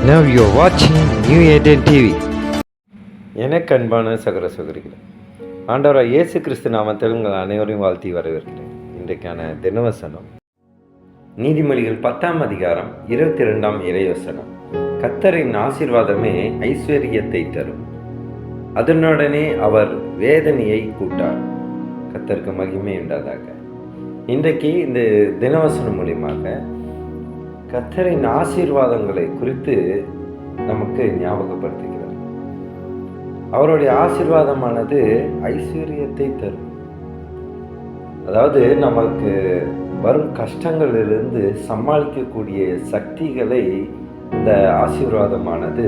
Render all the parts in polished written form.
Now you're watching New Eden TV. எனக்கு அன்பான சகோதர சகோதரிகளே, ஆண்டவராக இயேசு கிறிஸ்து நாமத்தில் உங்கள் அனைவரையும் வாழ்த்தி வரவேற்கிறேன். இன்றைக்கான தினவசனம் நீதிமொழிகள் 10ஆம் அதிகாரம் 22ஆம் இறைவசனம். கர்த்தரின் ஆசீர்வாதமே ஐஸ்வர்யத்தை தரும், அதனுடனே அவர் வேதனையை கூட்டார். கர்த்தருக்கு மகிமை உண்டாதாக. இன்றைக்கு இந்த தினவசனம் மூலியமாக கர்த்தரின் ஆசீர்வாதங்களை குறித்து நமக்கு ஞாபகப்படுத்துகிறார். அவருடைய ஆசீர்வாதமானது ஐஸ்வர்யத்தை தரும். அதாவது நமக்கு வரும் கஷ்டங்களிலிருந்து சமாளிக்கக்கூடிய சக்திகளை இந்த ஆசீர்வாதமானது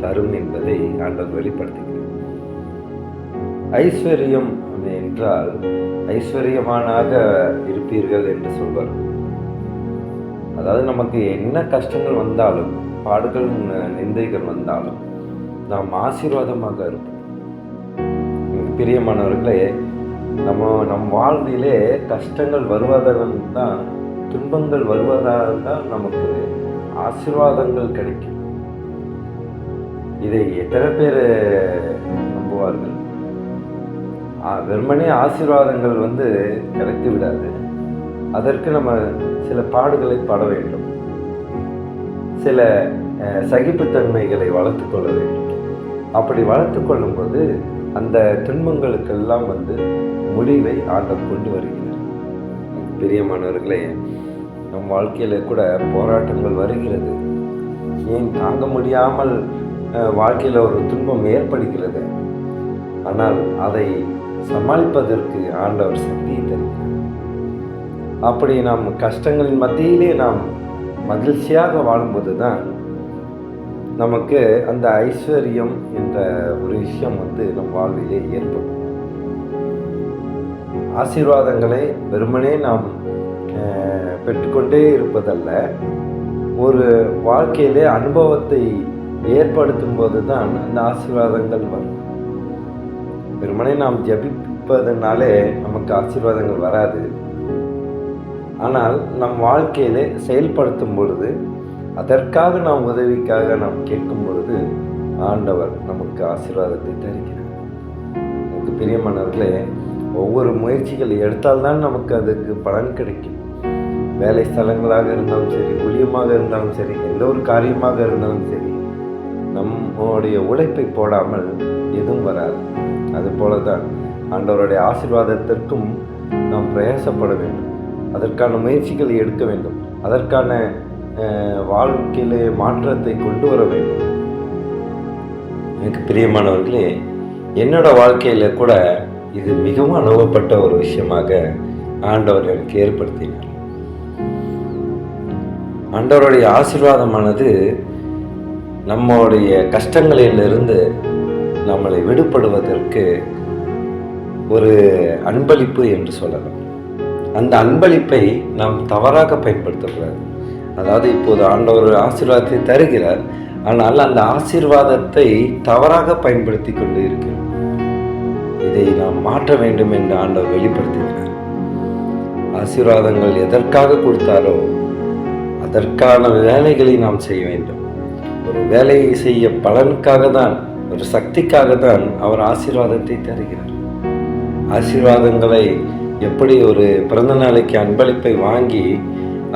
தரும் என்பதை ஆண்டவர் வெளிப்படுத்துகிறார். ஐஸ்வர்யம் என்றால் ஐஸ்வர்யமானாக இருப்பீர்கள் என்று சொல்வார். அதாவது நமக்கு என்ன கஷ்டங்கள் வந்தாலும், பாடுகள் நிந்தைகள் வந்தாலும் நாம் ஆசீர்வாதமாக இருப்போம். பிரியமானவர்களே, நம் வாழ்விலே கஷ்டங்கள் வருவதால் தான், துன்பங்கள் வருவதால் தான் நமக்கு ஆசீர்வாதங்கள் கிடைக்கும். இதை எத்தனை பேர் நம்புவார்கள்? வெறுமனே ஆசீர்வாதங்கள் கிடைத்து விடாது. அதற்கு நம்ம சில பாடுகளை பட வேண்டும், சில சகிப்புத்தன்மைகளை வளர்த்து கொள்ள வேண்டும். அப்படி வளர்த்து கொள்ளும்போது அந்த துன்பங்களுக்கெல்லாம் முடிவை ஆண்டவர் கொண்டு வருகிறார். பிரியமானவர்களே, நம் வாழ்க்கையில கூட போராட்டங்கள் வருகிறது. ஏன் தாங்க முடியாமல் வாழ்க்கையில் ஒரு துன்பம் ஏற்படுகிறது. ஆனால் அதை சமாளிப்பதற்கு ஆண்டவர் சக்தியை தருகிறார். அப்படி நாம் கஷ்டங்களின் மத்தியிலே நாம் மகிழ்ச்சியாக வாழும்போது தான் நமக்கு அந்த ஐஸ்வர்யம் என்ற ஒரு விஷயம் நம் வாழ்விலே ஏற்படும். ஆசீர்வாதங்களை வெறுமனே நாம் பெற்றுக்கொண்டே இருப்பதல்ல, ஒரு வாழ்க்கையிலே அனுபவத்தை ஏற்படுத்தும் போது தான் அந்த ஆசீர்வாதங்கள் வரும். வெறுமனே நாம் ஜபிப்பதனாலே நமக்கு ஆசீர்வாதங்கள் வராது. ஆனால் நம் வாழ்க்கையிலே செயல்படுத்தும் பொழுது, அதற்காக நாம் உதவிக்காக நாம் கேட்கும் பொழுது ஆண்டவர் நமக்கு ஆசீர்வாதத்தை தருகிறார். நமக்கு பிரியமானவர்களே, ஒவ்வொரு முயற்சிகள் எடுத்தால்தான் நமக்கு அதுக்கு பலன் கிடைக்கும். வேலை ஸ்தலங்களாக இருந்தாலும் சரி, ஊழியமாக இருந்தாலும் சரி, எந்த ஒரு காரியமாக இருந்தாலும் சரி, நம்முடைய உழைப்பை போடாமல் எதுவும் வராது. அதுபோல தான் ஆண்டவருடைய ஆசீர்வாதத்திற்கும் நாம் பிரயாசப்பட வேண்டும். அதற்கான முயற்சிகளை எடுக்க வேண்டும். அதற்கான வாழ்க்கையிலே மாற்றத்தை கொண்டு வர வேண்டும். எனக்கு பிரியமானவர்களே, என்னோட வாழ்க்கையில கூட இது மிகவும் அனுபவப்பட்ட ஒரு விஷயமாக ஆண்டவர் எனக்கு ஏற்படுத்தினார். ஆண்டவருடைய ஆசீர்வாதமானது நம்முடைய கஷ்டங்களிலிருந்து நம்மளை விடுபடுவதற்கு ஒரு அன்பளிப்பு என்று சொல்லலாம். அந்த அன்பளிப்பை நாம் தவறாக பயன்படுத்தக்கூடாது. அதாவது இப்போது ஆண்டவர் ஆசீர்வாதத்தை தருகிறார், ஆனால் அந்த ஆசீர்வாதத்தை தவறாக பயன்படுத்தி கொண்டு இருக்கிறோம். இதை நாம் மாற்ற வேண்டும் என்று ஆண்டவர் வெளிப்படுத்துகிறார். ஆசீர்வாதங்கள் எதற்காக கொடுத்தாரோ அதற்கான வேலைகளை நாம் செய்ய வேண்டும். ஒரு வேலையை செய்ய பலனுக்காக தான், ஒரு சக்திக்காக தான் அவர் ஆசீர்வாதத்தை தருகிறார். ஆசீர்வாதங்களை எப்படி ஒரு பிறந்த நாளைக்கு அன்பளிப்பை வாங்கி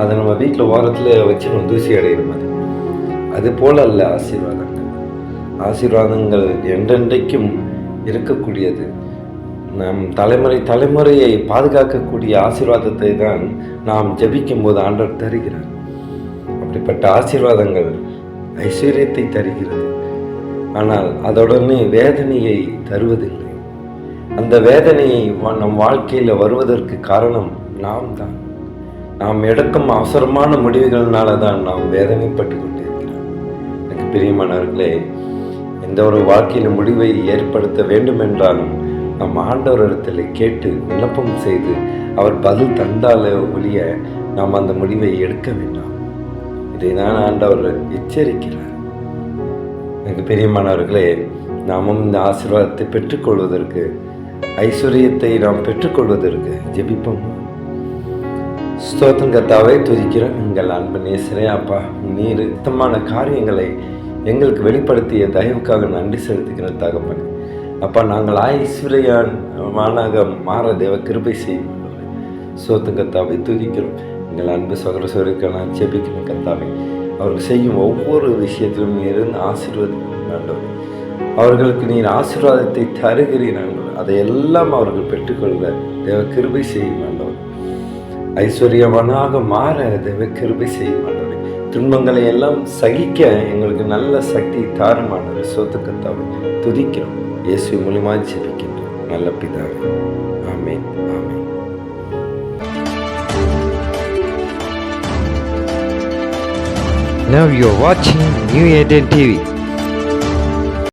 அதை நம்ம வீட்டில் ஓரத்தில் வச்சு நம்ம தூசி அடையிற அது போல அல்ல ஆசீர்வாதங்கள். ஆசீர்வாதங்கள் என்றென்றைக்கும் இருக்கக்கூடியது. நம் தலைமுறையை பாதுகாக்கக்கூடிய ஆசீர்வாதத்தை தான் நாம் ஜபிக்கும் போது ஆண்டவர் தருகிறார். அப்படிப்பட்ட ஆசீர்வாதங்கள் ஐஸ்வர்யத்தை தருகிறது, ஆனால் அதோடனே வேதனையை தருவதில்லை. அந்த வேதனையை நம் வாழ்க்கையில் வருவதற்கு காரணம் நாம் தான். நாம் எடுக்கும் அவசரமான முடிவுகள்னால தான் நாம் வேதனைப்பட்டு கொண்டிருக்கிறோம். எனக்கு பிரியமானவர்களே, எந்த ஒரு வாழ்க்கையில் முடிவை ஏற்படுத்த வேண்டும் என்றாலும் நம் ஆண்டவரிடத்தில் கேட்டு விண்ணப்பம் செய்து அவர் பதில் தந்தாலே ஒழிய நாம் அந்த முடிவை எடுக்க வேண்டாம். இதை தான் ஆண்டவர் எச்சரிக்கிறார். எனக்கு பிரியமானவர்களே, நாமும் இந்த ஆசீர்வாதத்தை பெற்றுக்கொள்வதற்கு, ஐஸ்வர்யத்தை நாம் பெற்றுக்கொள்வதற்கு ஜெபிப்போம். ஸ்தோத்திரம் கர்த்தாவே, துதிக்கிறேன் எங்கள் அன்பு நேசரே. அப்பா, நீர் யுத்தமான காரியங்களை எங்களுக்கு வெளிப்படுத்திய தயவுக்காக நன்றி செலுத்துகிற தகப்பனே. அப்பா, நாங்கள் ஐஸ்வர்யவானாக மாற தேவ கிருபை செய்யும் சோத்து கத்தாவை துதிக்கிறோம். எங்கள் அன்பு சகோதரருக்கு நான் ஜெபிக்கிறேன் கத்தாவை. அவர்கள் செய்யும் ஒவ்வொரு விஷயத்திலும் இருந்து ஆசீர்வாதம் ஆண்டவரே. அவர்களுக்கு நீர் ஆசீர்வாதத்தை தருகிறீர்கள். அதையெல்லாம் அவர்கள் பெற்றுக்கொள்ள தேவ கிருபை செய்யும் ஆண்டவர். ஐஸ்வர்யவானாக மாற தேவ கிருபை செய்யும் ஆண்டவரே. துன்பங்களை எல்லாம் சகிக்க எங்களுக்கு நல்ல சக்தி தாரும் ஆண்டவரே. சோத்து கத்தாவை துதிக்கிறோம். இயேசு மூலமாக ஜெபிக்கின்றோம் நல்ல பிதாவே. ஆமென், ஆமென். Now you are watching New Eden TV.